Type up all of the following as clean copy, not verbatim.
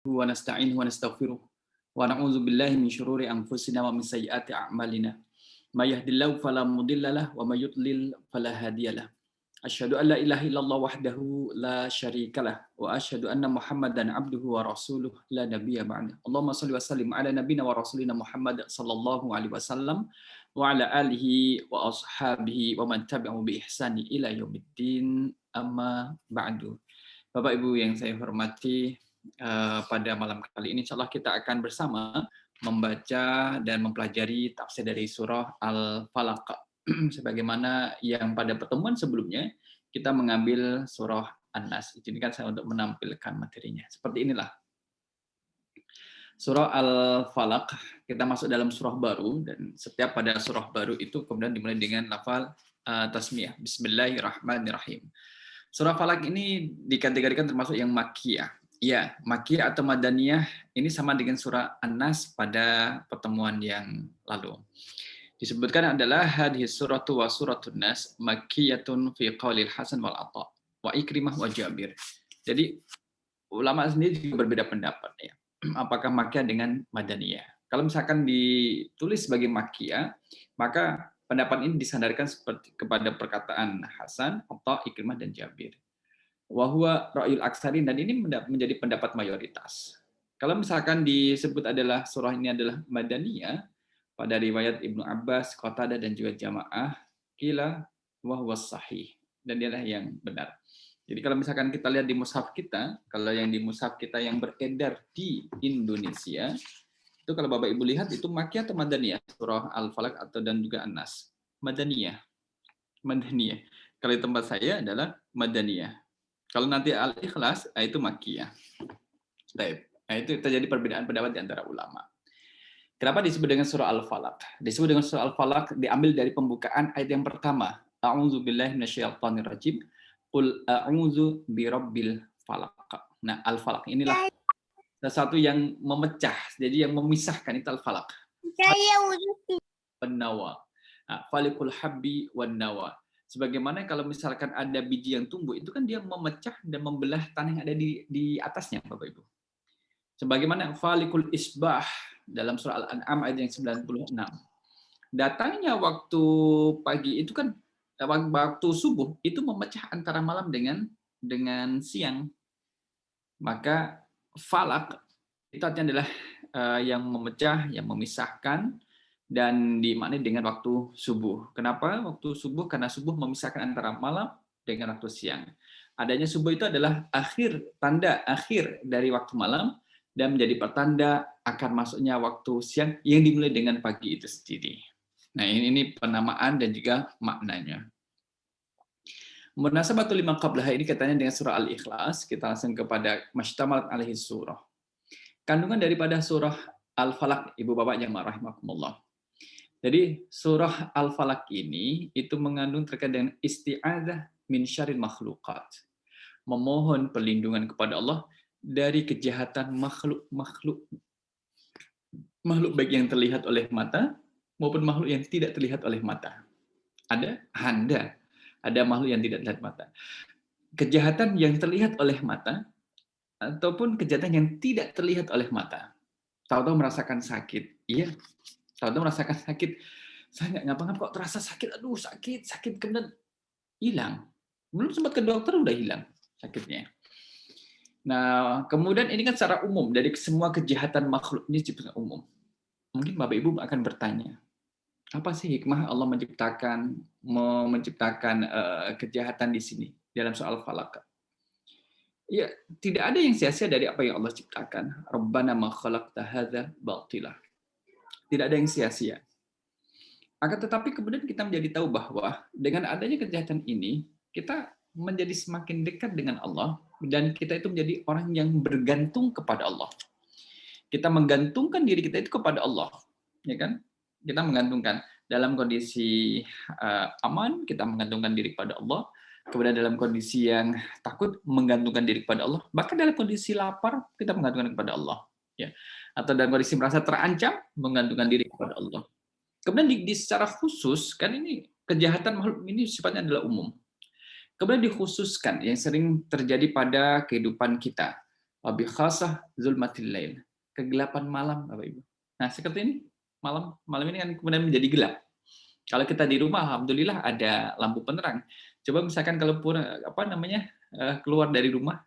wa nasta'inuhu wa nastaghfiruh wa na'udzu billahi min syururi anfusina wa min sayyiati a'malina. May yahdihillahu fala mudilla lahu wa may yudlil fala hadiyalah. Asyhadu an la ilaha illallah wahdahu la syarikalah wa asyhadu anna Muhammadan abduhu wa rasuluh la nabiyya ba'da. Allahumma shalli wa sallim ala nabiyyina wa rasulina Muhammad sallallahu alaihi wasallam wa ala alihi wa ashabihi wa man tabi'ahu bi ihsani ila yaumiddin, amma ba'du. Bapak Ibu yang saya hormati, pada malam kali ini insyaallah kita akan bersama membaca dan mempelajari tafsir dari surah Al-Falaq. Sebagaimana yang pada pertemuan sebelumnya kita mengambil surah An-Nas. Izinkan saya untuk menampilkan materinya. Seperti inilah. Surah Al-Falaq, kita masuk dalam surah baru, dan setiap pada surah baru itu kemudian dimulai dengan lafal tasmiyah. Bismillahirrahmanirrahim. Surah Falaq ini dikategorikan termasuk yang makkiyah. Ya, makkiyah atau madaniyah ini sama dengan surah An-Nas pada pertemuan yang lalu. Disebutkan adalah hadhis suratu wa suratun Nas makkiyatun fi qaulil Hasan wal Atha wa Ikrimah wa Jabir. Jadi ulama sendiri juga berbeda pendapat ya. Apakah makkiyah dengan madaniyah? Kalau misalkan ditulis sebagai makkiyah, maka pendapat ini disandarkan seperti kepada perkataan Hasan, Atha, Ikrimah dan Jabir. Wa huwa ra'yul aksarin, dan ini menjadi pendapat mayoritas. Kalau misalkan disebut adalah surah ini adalah madaniyah, pada riwayat Ibnu Abbas, Qatadah dan juga jamaah, qila wa huwa sahih, dan dialah yang benar. Jadi kalau misalkan kita lihat di mushaf kita, kalau yang di mushaf kita yang beredar di Indonesia, itu kalau Bapak Ibu lihat itu makkiyah atau madaniyah, surah Al-Falaq atau dan juga An-Nas. Madaniyah. Madaniyah. Kalau di tempat saya adalah madaniyah. Kalau nanti Al-Ikhlas, itu makkiyah. Baik. Nah, itu terjadi perbedaan pendapat di antara ulama. Kenapa disebut dengan surah Al-Falaq? Disebut dengan surah Al-Falaq diambil dari pembukaan ayat yang pertama. A'udzu billahi minasyaitonir rajim. Qul a'udzu birabbil falaq. Nah, Al-Falaq inilah sesuatu yang memecah, jadi yang memisahkan itu Al-Falaq. Wan-nawa. Nah, falikul habbi wan-nawa. Sebagaimana kalau misalkan ada biji yang tumbuh, itu kan dia memecah dan membelah tanah yang ada di atasnya, Bapak Ibu. Sebagaimana falikul isbah dalam surah Al-An'am ayat yang 96. Datangnya waktu pagi itu kan waktu subuh itu memecah antara malam dengan siang. Maka falak itu artinya adalah yang memecah, yang memisahkan, dan dimaknai dengan waktu subuh. Kenapa waktu subuh? Karena subuh memisahkan antara malam dengan waktu siang. Adanya subuh itu adalah tanda akhir dari waktu malam, dan menjadi pertanda akan masuknya waktu siang yang dimulai dengan pagi itu sendiri. Nah, ini penamaan dan juga maknanya. Munasabatul lima qablaha ini katanya dengan surah Al-Ikhlas, kita langsung kepada mashtamalat alaihi surah. Kandungan daripada surah Al-Falaq, Ibu Bapak jamaah rahimakumullah. Jadi surah Al-Falaq ini itu mengandung terkait dengan isti'adzah min syarril makhluqat. Memohon perlindungan kepada Allah dari kejahatan makhluk baik yang terlihat oleh mata maupun makhluk yang tidak terlihat oleh mata. Ada makhluk yang tidak terlihat mata. Kejahatan yang terlihat oleh mata ataupun kejahatan yang tidak terlihat oleh mata. Tahu-tahu merasakan sakit. Iya, tahu-tahu merasakan sakit. Saya nggak ngapa-ngapa kok terasa sakit. Aduh, sakit kemudian hilang. Belum sempat ke dokter udah hilang sakitnya. Nah, kemudian ini kan secara umum dari semua kejahatan makhluk ini ciptaan umum. Mungkin Bapak Ibu akan bertanya, apa sih hikmah Allah menciptakan kejahatan di sini dalam soal Falaq? Ya, tidak ada yang sia-sia dari apa yang Allah ciptakan. Rabbana ma khalaqta hadza batila. Tidak ada yang sia-sia. Akan tetapi kemudian kita menjadi tahu bahwa dengan adanya kejahatan ini, kita menjadi semakin dekat dengan Allah, dan kita itu menjadi orang yang bergantung kepada Allah. Kita menggantungkan diri kita itu kepada Allah, ya kan? Kita menggantungkan dalam kondisi aman, kita menggantungkan diri kepada Allah. Kemudian dalam kondisi yang takut, menggantungkan diri kepada Allah. Bahkan dalam kondisi lapar, kita menggantungkan kepada Allah. Ya. Atau dalam kondisi merasa terancam, menggantungkan diri kepada Allah. Kemudian secara khusus, kan ini kejahatan makhluk ini sifatnya adalah umum. Kemudian dikhususkan yang sering terjadi pada kehidupan kita. wa bi khasah zulmatil lail. Kegelapan malam, Bapak Ibu. Nah, seperti ini malam ini kan kemudian menjadi gelap. Kalau kita di rumah, alhamdulillah ada lampu penerang. Coba misalkan kalau keluar dari rumah,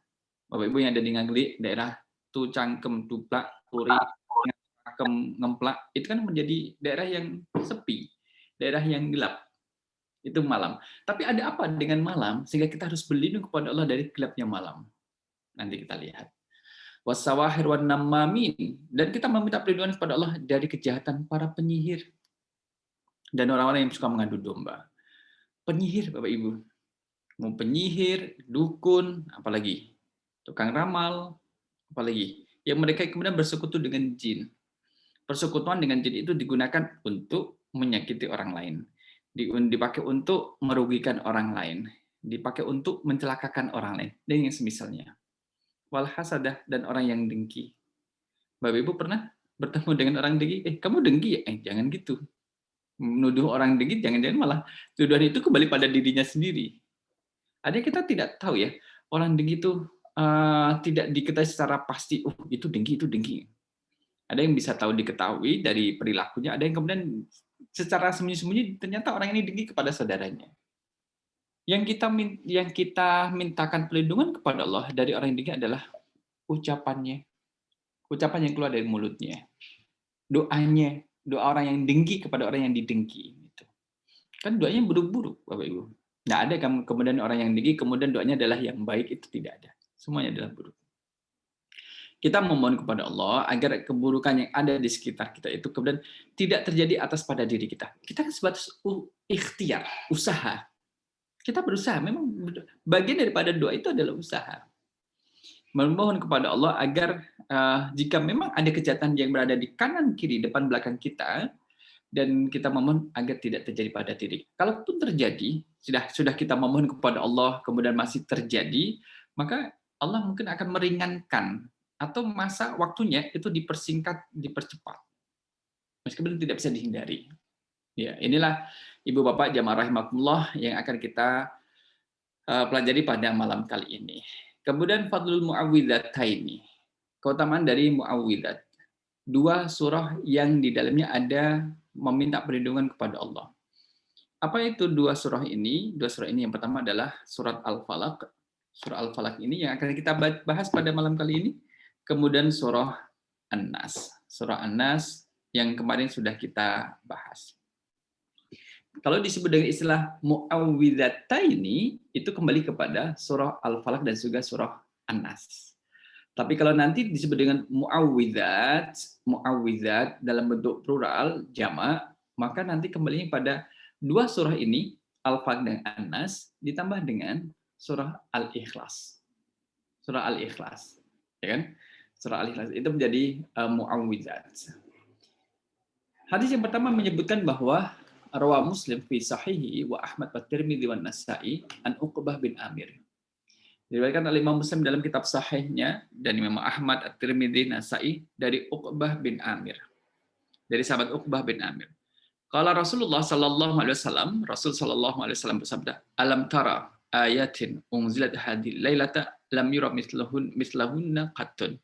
Bapak Ibu yang ada di Ngagli, daerah Tu Cangkem, Tuplak, Puri, Cangkem, Ngemplak, itu kan menjadi daerah yang sepi, daerah yang gelap. Itu malam. Tapi ada apa dengan malam sehingga kita harus berlindung kepada Allah dari gelapnya malam? Nanti kita lihat. Wasawahir wan namamin, dan kita meminta perlindungan kepada Allah dari kejahatan para penyihir dan orang-orang yang suka mengadu domba. Penyihir, Bapak Ibu. Mau penyihir, dukun, apalagi tukang ramal, apalagi yang mereka kemudian bersekutu dengan jin. Persekutuan dengan jin itu digunakan untuk menyakiti orang lain, dipakai untuk merugikan orang lain, dipakai untuk mencelakakan orang lain, dan yang semisalnya. Wal hasadah, dan orang yang dengki. Bapak Ibu pernah bertemu dengan orang dengki? Kamu dengki ya? Jangan gitu. Menuduh orang dengki, jangan-jangan malah tuduhan itu kembali pada dirinya sendiri. Ada kita tidak tahu ya, orang dengki itu tidak diketahui secara pasti, itu dengki. Ada yang bisa tahu diketahui dari perilakunya, ada yang kemudian secara sembunyi-sembunyi ternyata orang ini dengki kepada saudaranya. Yang kita mintakan perlindungan kepada Allah dari orang yang dengki adalah ucapan yang keluar dari mulutnya, doanya, doa orang yang dengki kepada orang yang didengki. Kan doanya buruk-buruk, Bapak Ibu. Nggak ada kemudian orang yang dengki, kemudian doanya adalah yang baik, itu tidak ada. Semuanya adalah buruk. Kita memohon kepada Allah agar keburukan yang ada di sekitar kita itu kemudian tidak terjadi atas pada diri kita. Kita kan sebatas ikhtiar, usaha. Kita berusaha, memang bagian daripada doa itu adalah usaha. Memohon kepada Allah agar jika memang ada kejahatan yang berada di kanan, kiri, depan, belakang kita, dan kita memohon agar tidak terjadi pada diri. Kalaupun terjadi, sudah kita memohon kepada Allah, kemudian masih terjadi, maka Allah mungkin akan meringankan atau masa waktunya itu dipersingkat, dipercepat. Meskipun tidak bisa dihindari. Ya, inilah Ibu Bapak jamaah rahimakumullah yang akan kita pelajari pada malam kali ini. Kemudian fadlul muawwidhataini. Keutamaan dari muawwidzat. 2 surah yang di dalamnya ada meminta perlindungan kepada Allah. Apa itu 2 surah ini? 2 surah ini yang pertama adalah surat Al-Falaq. Surah Al-Falaq ini yang akan kita bahas pada malam kali ini. Kemudian surah An-Nas. Surah An-Nas yang kemarin sudah kita bahas. Kalau disebut dengan istilah muawwidhataini, itu kembali kepada surah Al-Falaq dan juga surah An-Nas. Tapi kalau nanti disebut dengan muawwidzat dalam bentuk plural, jamak, maka nanti kembali pada 2 surah ini, Al-Falaq dan An-Nas, ditambah dengan surah Al-Ikhlas. Surah Al-Ikhlas. Ya kan? Surah Al-Ikhlas itu menjadi muawwidzat. Hadis yang pertama menyebutkan bahwa rawa Muslim fi sahihi wa Ahmad wa Tirmidzi wa Nasa'i an Uqbah bin Amir. Diriwayatkan oleh Imam Muslim dalam kitab sahihnya dan Imam Ahmad, At-Tirmidzi, Nasa'i dari Uqbah bin Amir. Dari sahabat Uqbah bin Amir. Qala Rasulullah sallallahu alaihi wasallam, Rasul sallallahu alaihi wasallam bersabda, "Alam tara ayatin unzilat hadhil lailata lam yura mislahunna qattun."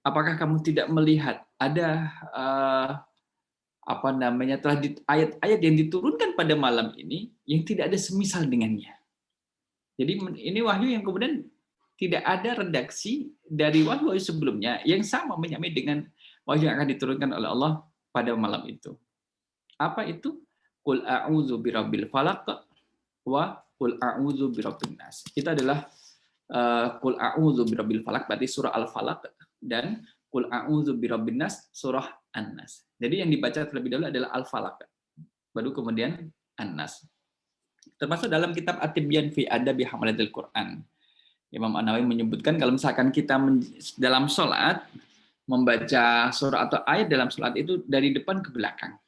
Apakah kamu tidak melihat ada ayat-ayat yang diturunkan pada malam ini yang tidak ada semisal dengannya? Jadi ini wahyu yang kemudian tidak ada redaksi dari wahyu sebelumnya yang sama menyamai dengan wahyu yang akan diturunkan oleh Allah pada malam itu. Apa itu? Qul a'udzu birabbil falaq wa qul a'udzu birabbin nas. Itu adalah qul a'udzu birabbil falaq berarti surah Al-Falaq dan qul a'udzu birabbin nas surah An-Nas. Jadi yang dibaca terlebih dahulu adalah Al-Falaq. Baru kemudian An-Nas. Termasuk dalam kitab At-Tibyan fi Adabi Hamalatil Quran. Imam An-Nawawi menyebutkan kalau misalkan kita dalam sholat membaca surah atau ayat dalam sholat itu dari depan ke belakang.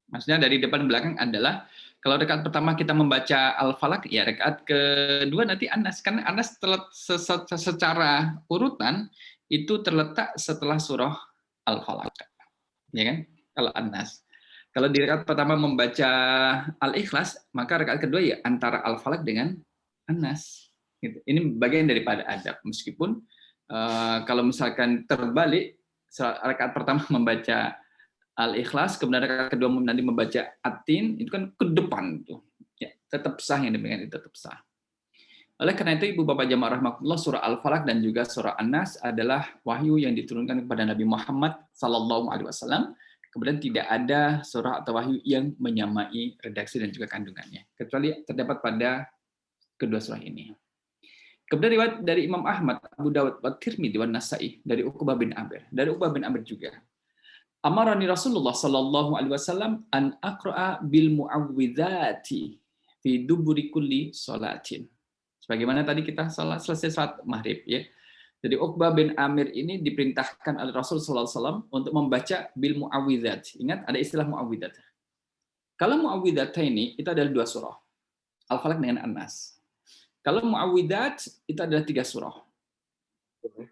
Maksudnya dari depan ke belakang adalah kalau rakaat pertama kita membaca Al-Falaq, ya rakaat kedua nanti An-Nas. Karena An-Nas secara urutan itu terletak setelah surah Al-Falaq. Ya kan? Kalau An-Nas. Kalau di rakaat pertama membaca Al-Ikhlas, maka rakaat kedua ya antara Al-Falaq dengan An-Nas. Gitu. Ini bagian daripada adab. Meskipun Kalau misalkan terbalik, rakaat pertama membaca Al-Ikhlas, kemudian rakaat kedua nanti membaca At-Tin, itu kan ke depan tuh. Ya, tetap sah yang demikian itu tetap sah. Oleh karena itu, Ibu Bapak jamaah rahimakumullah, surah Al-Falaq dan juga surah An-Nas adalah wahyu yang diturunkan kepada Nabi Muhammad sallallahu alaihi wasallam. Kemudian tidak ada surah atau wahyu yang menyamai redaksi dan juga kandungannya, kecuali terdapat pada kedua surah ini. Kemudian riwayat dari Imam Ahmad, Abu Dawud, Tirmidzi, dan Nasa'i dari Uqbah bin Amir. Dari Uqbah bin Amir juga. Amarani Rasulullah sallallahu alaihi wasallam an aqra'a bil mu'awwidzati fi duburi kulli salatin. Sebagaimana tadi kita selesai salat maghrib ya. Jadi Uqbah bin Amir ini diperintahkan oleh Rasul sallallahu alaihi wasallam untuk membaca bil mu'awwidzat. Ingat ada istilah mu'awwidzat. Kalau mu'awwidzat ini itu adalah dua surah. Al-Falaq dengan An-Nas. Kalau mu'awwidzat itu adalah tiga surah.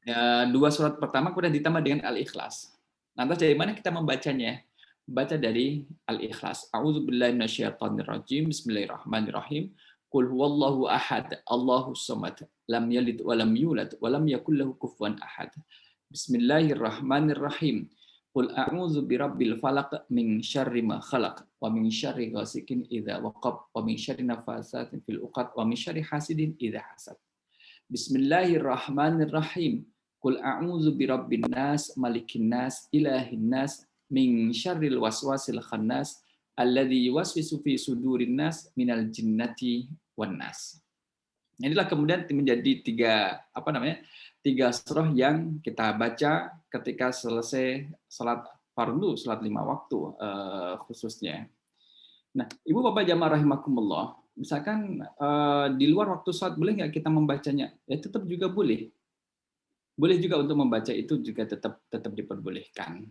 Ya, dua surat pertama kemudian ditambah dengan Al-Ikhlas. Lantas dari mana kita membacanya? Baca dari Al-Ikhlas. A'udzubillahi minasyaitonirrajim. Bismillahirrahmanirrahim. Qul huwallahu ahad, Allahus samad, lam yalid wa lam yulad wa lam yakul lahu kufuwan ahad. Bismillahirrahmanirrahim. Qul a'udzu birabbil falaq min syarri ma khalaq wa min syarri ghasikin idza waqab wa min syarri nafasatin fil 'uqad wa min syarri hasidin idza hasad. Bismillahirrahmanirrahim. Qul a'udzu birabbin nas, malikin nas, ilahin nas, min syarril waswasil khannas, alladzi yuwaswisu fi sudurin nas minal jinnati wan nas. Inilah kemudian menjadi tiga surah yang kita baca ketika selesai salat fardu, salat 5 waktu khususnya. Nah, Ibu Bapak jamaah rahimakumullah, misalkan di luar waktu salat boleh nggak kita membacanya? Ya tetap juga boleh. Boleh juga untuk membaca itu juga tetap diperbolehkan.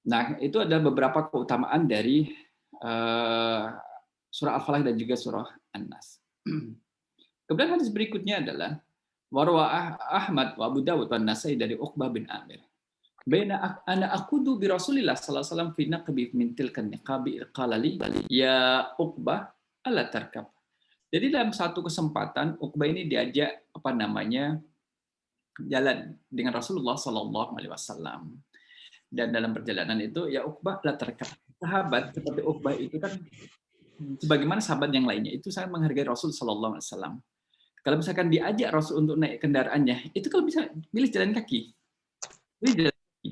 Nah, itu adalah beberapa keutamaan dari surah Al-Falaq dan juga surah An-Nas. Kemudian hadis berikutnya adalah warwa Ahmad wa Abu Dawud wa Nasa'i dari Uqbah bin Amir. Baina ana aqudu bi Rasulillah sallallahu alaihi wasallam fi naqbi min tilkan niqabi qala li ya Uqbah ala tarkab. Jadi dalam satu kesempatan Uqbah ini diajak jalan dengan Rasulullah sallallahu alaihi wasallam. Dan dalam perjalanan itu ya Uqbah la tarkab. Sahabat seperti Uqbah itu kan sebagaimana sahabat yang lainnya itu sangat menghargai Rasul sallallahu alaihi wasallam. Kalau misalkan diajak Rasul untuk naik kendaraannya, itu kalau bisa pilih jalan kaki. Pilih jalan kaki.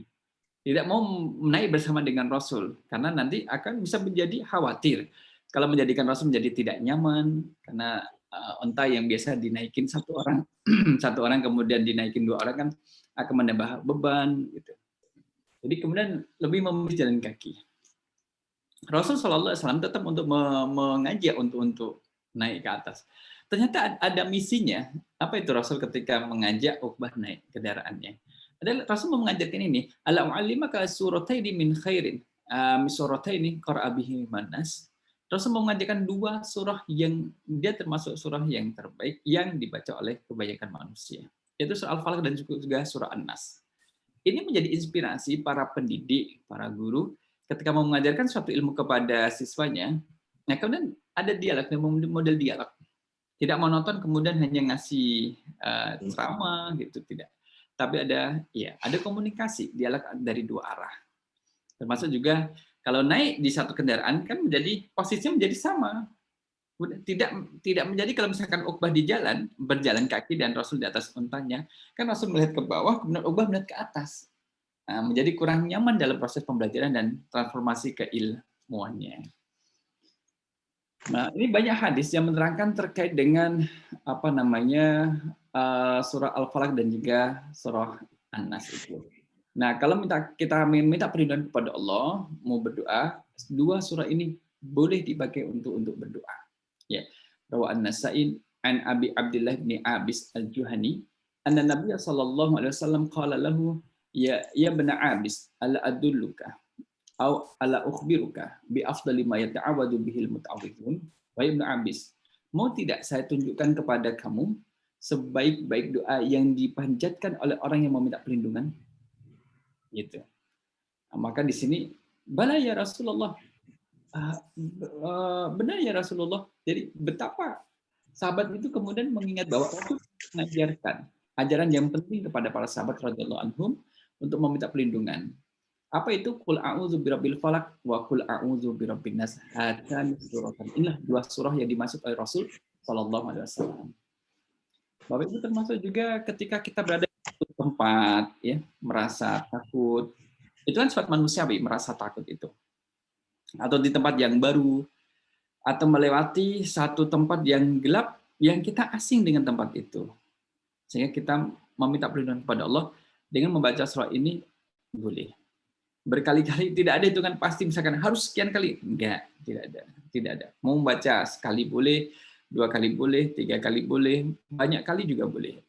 Tidak mau naik bersama dengan Rasul karena nanti akan bisa menjadi khawatir kalau menjadikan Rasul menjadi tidak nyaman karena onta yang biasa dinaikin satu orang satu orang kemudian dinaikin dua orang kan akan menambah beban gitu. Jadi kemudian lebih memilih jalan kaki. Rasul Shallallahu Alaihi Wasallam tetap untuk mengajak untuk naik ke atas. Ternyata ada misinya. Apa itu Rasul ketika mengajak Uqbah naik kendaraannya? Adalah Rasul mau mengajarkan ini. Ala u'allimaka surataini min khairin. Surataini qara'a bihi manas. Rasul mau mengajarkan dua surah yang dia termasuk surah yang terbaik yang dibaca oleh kebanyakan manusia. Yaitu surah Al-Falaq dan juga surah An-Nas. Ini menjadi inspirasi para pendidik, para guru ketika mau mengajarkan suatu ilmu kepada siswanya. Nah, kemudian ada dialog, model dialog. Tidak monoton kemudian hanya ngasih ceramah gitu, tidak. Tapi ada komunikasi, dialog dari dua arah. Termasuk juga kalau naik di satu kendaraan kan posisinya menjadi sama. Tidak menjadi kalau misalkan Uqbah di jalan, berjalan kaki dan Rasul di atas untanya, kan Rasul melihat ke bawah, kemudian Uqbah melihat ke atas. Nah, menjadi kurang nyaman dalam proses pembelajaran dan transformasi keilmuannya. Nah, ini banyak hadis yang menerangkan terkait dengan surah Al-Falaq dan juga surah An-Nas itu. Nah, kalau kita minta perlindungan kepada Allah, mau berdoa, dua surah ini boleh dipakai untuk berdoa. Ya, rawa An-Nasa'i an Abi Abdullah bin Abis Al-Juhani, anna Nabiy sallallahu alaihi wasallam qala lahu ya ibn Abis ala adulluka au ala ukhbiruka bi afdali ma yata'awadu bihil muta'awwidhun wa ibn Abis, mau tidak saya tunjukkan kepada kamu sebaik-baik doa yang dipanjatkan oleh orang yang meminta perlindungan? Gitu. Maka di sini bala ya Rasulullah. Benar ya Rasulullah. Jadi betapa sahabat itu kemudian mengingat bahwa Rasul mengajarkan ajaran yang penting kepada para sahabat radhiyallahu anhum untuk meminta perlindungan. Apa itu? Qul a'udzu birabbil falaq wa qul a'udzu birabbin nas. Hatan suratan. Inilah dua surah yang dimaksud oleh Rasul sallallahu alaihi wasallam. Bapak Ibu, termasuk juga ketika kita berada di suatu tempat ya, merasa takut. Itu kan sifat manusiawi, merasa takut itu. Atau di tempat yang baru, atau melewati satu tempat yang gelap yang kita asing dengan tempat itu. Sehingga kita meminta perlindungan kepada Allah dengan membaca surah ini boleh. Berkali-kali, tidak ada hitungan pasti misalkan harus sekian kali. Enggak, tidak ada. Mau membaca sekali boleh, 2 kali boleh, 3 kali boleh, banyak kali juga boleh.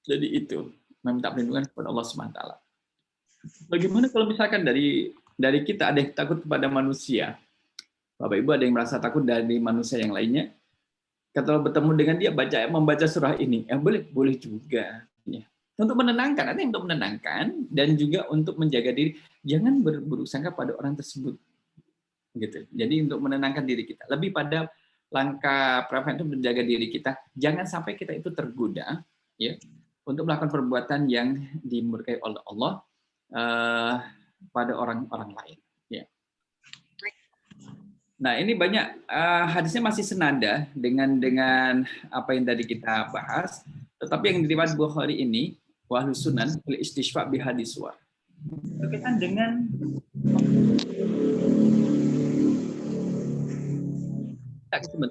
Jadi itu, meminta perlindungan kepada Allah Subhanahu wa taala. Bagaimana kalau misalkan dari kita ada yang takut kepada manusia? Bapak Ibu ada yang merasa takut dari manusia yang lainnya? Kalau bertemu dengan dia membaca surah ini, boleh juga. Ya. Untuk menenangkan, ada yang untuk menenangkan dan juga untuk menjaga diri. Jangan berburuk sangka pada orang tersebut. Gitu. Jadi untuk menenangkan diri kita, lebih pada langkah preventif menjaga diri kita. Jangan sampai kita itu tergoda, ya, untuk melakukan perbuatan yang dimurkai oleh Allah pada orang-orang lain. Ya. Nah, ini banyak hadisnya masih senada dengan apa yang tadi kita bahas. Tetapi yang diriwayat Bukhari ini, wahlu sunan istishfa bi hadis war. Berkaitan dengan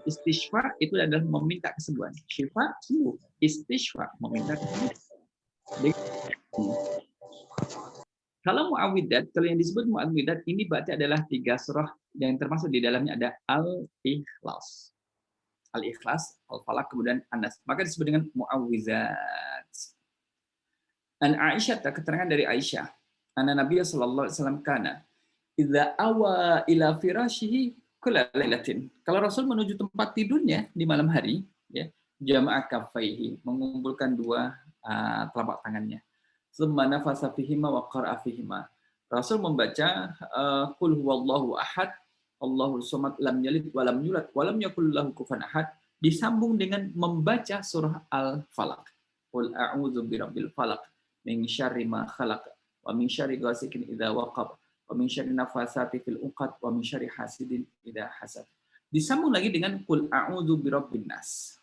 istishfa itu adalah meminta kesembuhan. Syifa sembuh, istishfa meminta kesembuhan. Kalau muawwidat, kalau yang disebut muawwidat ini berarti adalah 3 surah yang termasuk di dalamnya ada Al-Ikhlas. Al-Ikhlas, Al-Falaq, kemudian An-Nas. Maka disebut dengan muawwizat. An Aisyah, keterangan dari Aisyah, anna Nabi sallallahu alaihi wasallam kana idza awa ila firashihi kulla lailatin. Kalau Rasul menuju tempat tidurnya di malam hari, ya, jama'a kaffaihi, mengumpulkan 2 telapak tangannya. Tsumma nafasa fihima wa qara'a fihima. Rasul membaca qul huwallahu ahad, Allahus samad, lam yalid wa lam yulad wa lam yakul lahu kufuwan ahad, disambung dengan membaca surah Al-Falaq. Qul a'udzu birabbil falaq min syarri ma khalaq wa min syarri ghasikin idza waqab wa min syarri nafasati fil 'uqad wa min syarri hasidin idza hasad. Disambung lagi dengan qul a'udzu birabbin nas.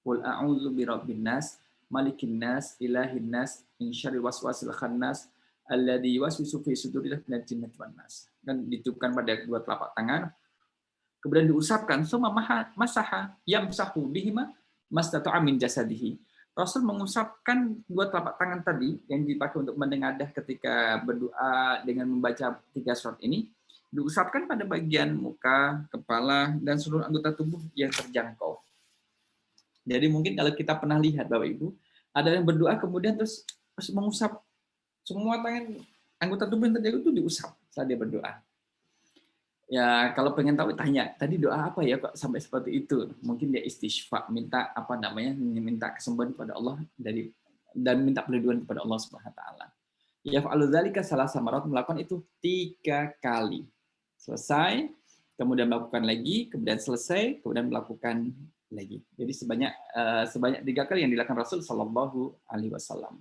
Qul a'udzu birabbin nas, malikin nas, ilahin nas, min syarri waswasil khannas, alladzi yuwaswisu fi suduril minal jinnati wan nas. Dan ditiupkan pada 2 telapak tangan, kemudian diusapkan, summa masaha yamsahu bihima mastata'a min jasadihi. Rasul mengusapkan 2 telapak tangan tadi yang dipakai untuk menengadah ketika berdoa dengan membaca 3 surat ini, diusapkan pada bagian muka, kepala, dan seluruh anggota tubuh yang terjangkau. Jadi mungkin kalau kita pernah lihat Bapak Ibu, ada yang berdoa kemudian terus mengusap semua tangan anggota tubuh yang terjangkau itu diusap saat dia berdoa. Ya, kalau pengen tahu tanya, tadi doa apa ya kok sampai seperti itu? Mungkin dia istishfa, minta minta kesembuhan kepada Allah dan minta perlindungan kepada Allah Subhanahu wa taala. Ya fa'alu dzalika salasa marat, melakukan itu 3 kali. Selesai, kemudian melakukan lagi, kemudian selesai, kemudian melakukan lagi. Jadi sebanyak 3 kali yang dilakukan Rasul sallallahu alaihi wasallam.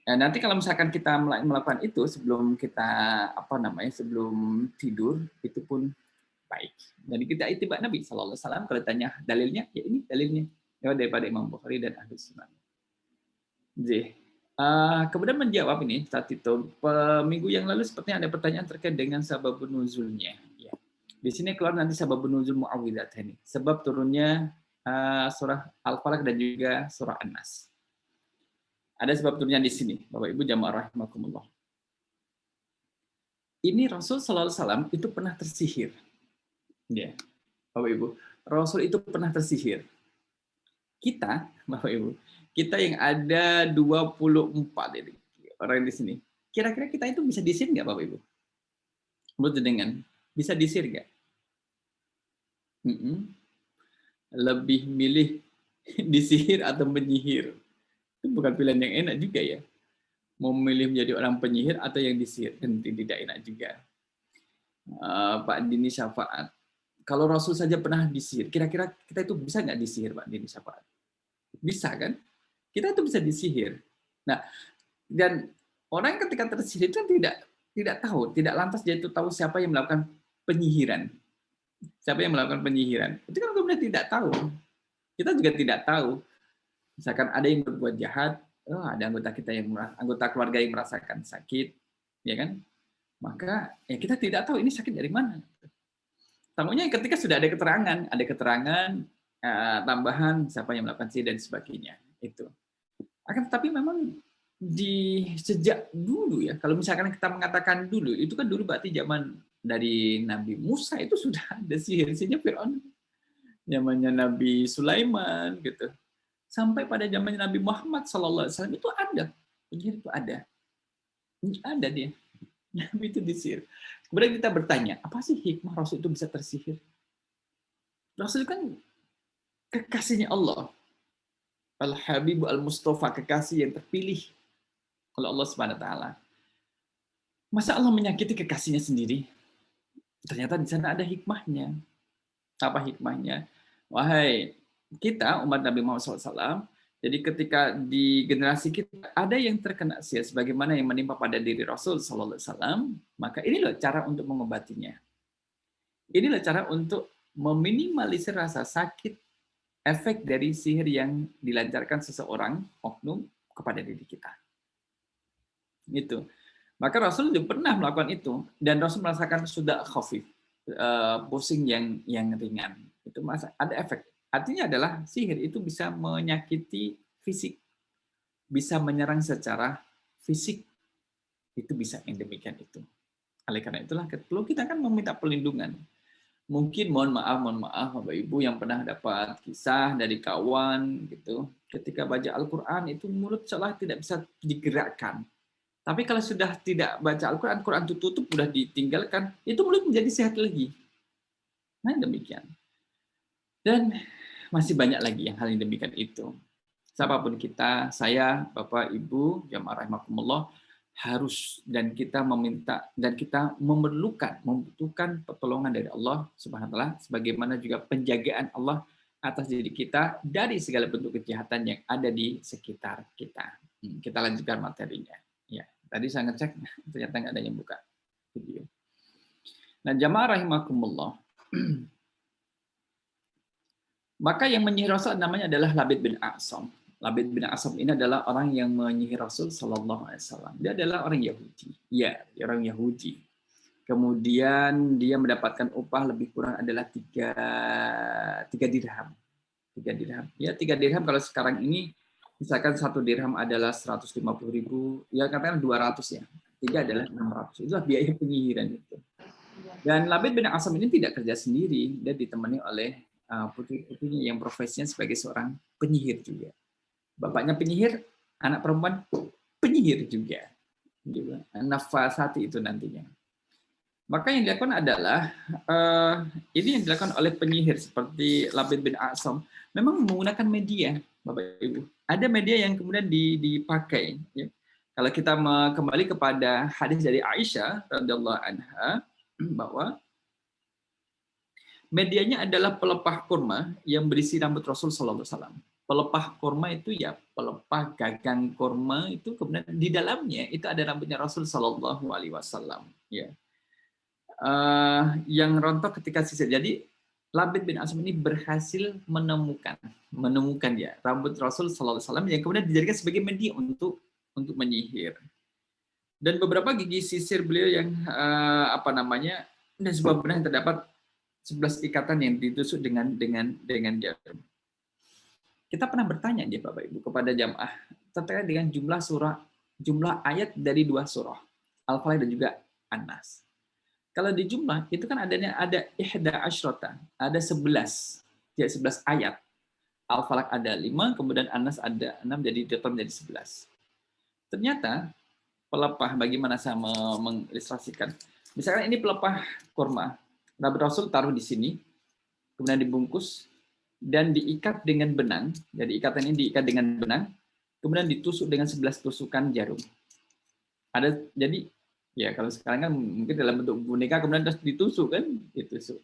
Nah, nanti kalau misalkan kita melakukan itu sebelum kita sebelum tidur itu pun baik. Jadi kita ittiba Nabi sallallahu alaihi wasallam. Kalau tanya dalilnya, ya ini dalilnya. Ya daripada Imam Bukhari dan Ahlus Sunan. Kemudian menjawab ini saat itu minggu yang lalu sepertinya ada pertanyaan terkait dengan sababun nuzulnya. Ya. Di sini keluar nanti sababun nuzul muawwidzatain. Sebab turunnya surah Al-Falaq dan juga surah An-Nas. Ada sebab turunnya di sini, Bapak Ibu jamaah rahimakumullah. Ini Rasul sallallahu alaihi wasallam itu pernah tersihir. Ya. Bapak Ibu, Rasul itu pernah tersihir. Kita, Bapak Ibu, kita yang ada 24 ini, orang di sini. Kira-kira kita itu bisa disihir nggak Bapak Ibu? Menurut jenengan, bisa disihir nggak? Lebih milih disihir atau menyihir? Itu bukan pilihan yang enak juga ya. Mau memilih menjadi orang penyihir atau yang disihir, dan tidak enak juga. Pak Dini Syafaat. Kalau Rasul saja pernah disihir, kira-kira kita itu bisa nggak disihir Pak Dini Syafaat? Bisa kan? Kita tuh bisa disihir. Nah, dan orang ketika tersihir itu tidak tahu, tidak lantas dia itu tahu siapa yang melakukan penyihiran. Siapa yang melakukan penyihiran? Itu kan kemudian tidak tahu. Kita juga tidak tahu. Misalkan ada yang berbuat jahat, oh, ada anggota keluarga yang merasakan sakit, ya kan? Maka ya kita tidak tahu ini sakit dari mana. Tamunya ketika sudah ada keterangan tambahan siapa yang melakukan sihir dan sebagainya. Itu. Akan tetapi memang di sejak dulu ya, kalau misalkan kita mengatakan dulu, itu kan dulu berarti zaman dari Nabi Musa itu sudah ada sihir-sihirnya Fir'aun. Zamannya Nabi Sulaiman gitu. Sampai pada zamannya Nabi Muhammad SAW itu ada. Penyihir itu ada. Ada dia. Nabi itu disihir. Kemudian kita bertanya, apa sih hikmah Rasul itu bisa tersihir? Rasul kan kekasihnya Allah. Al-Habib Al-Mustafa, kekasih yang terpilih oleh Allah Subhanahu wa taala. Masa Allah menyakiti kekasihnya sendiri? Ternyata di sana ada hikmahnya. Apa hikmahnya? Wahai kita umat Nabi Muhammad SAW, jadi ketika di generasi kita ada yang terkena sihir sebagaimana yang menimpa pada diri Rasul SAW, maka ini loh cara untuk mengobatinya. Inilah cara untuk meminimalisir rasa sakit efek dari sihir yang dilancarkan seseorang oknum kepada diri kita. Gitu. Maka Rasul juga pernah melakukan itu dan Rasul merasakan sudah khafif, pusing yang ringan. Itu ada efek. Artinya adalah sihir itu bisa menyakiti fisik, bisa menyerang secara fisik. Itu bisa yang demikian itu. Oleh karena itulah perlu kita kan meminta perlindungan. Mungkin mohon maaf Bapak Ibu yang pernah dapat kisah dari kawan gitu, ketika baca Al-Qur'an itu mulut seolah tidak bisa digerakkan. Tapi kalau sudah tidak baca Al-Qur'an, Quran tutup sudah ditinggalkan, itu mulut menjadi sehat lagi. Nah, demikian. Dan masih banyak lagi yang hal yang demikian itu. Siapapun kita, saya, Bapak, Ibu, jamaah rahimakumullah, harus dan kita meminta dan kita membutuhkan pertolongan dari Allah Subhanahu wa taala sebagaimana juga penjagaan Allah atas diri kita dari segala bentuk kejahatan yang ada di sekitar kita. Kita lanjutkan materinya. Ya, tadi saya ngecek ternyata nggak ada yang buka video. Nah, jamaah rahimakumullah. Maka yang menyihir Rasul namanya adalah Labid bin A'sam. Labid bin A'sam ini adalah orang yang menyihir Rasul Sallallahu Alaihi Wasallam. Dia adalah orang Yahudi. Ya, orang Yahudi. Kemudian dia mendapatkan upah lebih kurang adalah tiga dirham. 3 dirham. Ya, 3 dirham kalau sekarang ini misalkan 1 dirham adalah 150.000, ya katakan 200 ya. 3 adalah 600. Itulah biaya penyihiran itu. Dan Labid bin A'sam ini tidak kerja sendiri, dia ditemani oleh putri-putrinya yang profesinya sebagai seorang penyihir juga. Bapaknya penyihir, anak perempuan penyihir juga. Nafasati itu nantinya. Maka yang dilakukan adalah ini yang dilakukan oleh penyihir seperti Labid bin A'sam memang menggunakan media, Bapak Ibu. Ada media yang kemudian dipakai. Ya. Kalau kita kembali kepada hadis dari Aisyah radhiyallahu anha bahwa medianya adalah pelepah kurma yang berisi rambut Rasul Sallallahu Alaihi Wasallam. Pelepah kurma itu ya pelepah gagang kurma itu kemudian di dalamnya itu ada rambutnya Rasul Sallallahu Alaihi Wasallam. Ya. Yang rontok ketika sisir. Jadi Labid bin A'sam ini berhasil menemukan ya rambut Rasul Sallallahu Alaihi Wasallam yang kemudian dijadikan sebagai media untuk menyihir. Dan beberapa gigi sisir beliau yang dan sebuah benang yang terdapat 11 ikatan yang ditusuk dengan jarum. Kita pernah bertanya dia Bapak Ibu kepada jamaah terkait dengan jumlah ayat dari 2 surah, Al-Falaq dan juga An-Nas. Kalau di jumlah itu kan ada ihda asyrota, ada 11. Ya 11 ayat. Al-Falaq ada 5, kemudian An-Nas ada 6, jadi total menjadi 11. Ternyata pelepah bagaimana saya mengilustrasikan. Misalkan ini pelepah kurma. Nabi Rasul taruh di sini, kemudian dibungkus, dan diikat dengan benang. Jadi ikatan ini diikat dengan benang, kemudian ditusuk dengan 11 tusukan jarum. Jadi ya kalau sekarang kan mungkin dalam bentuk boneka kemudian terus ditusuk kan, ditusuk.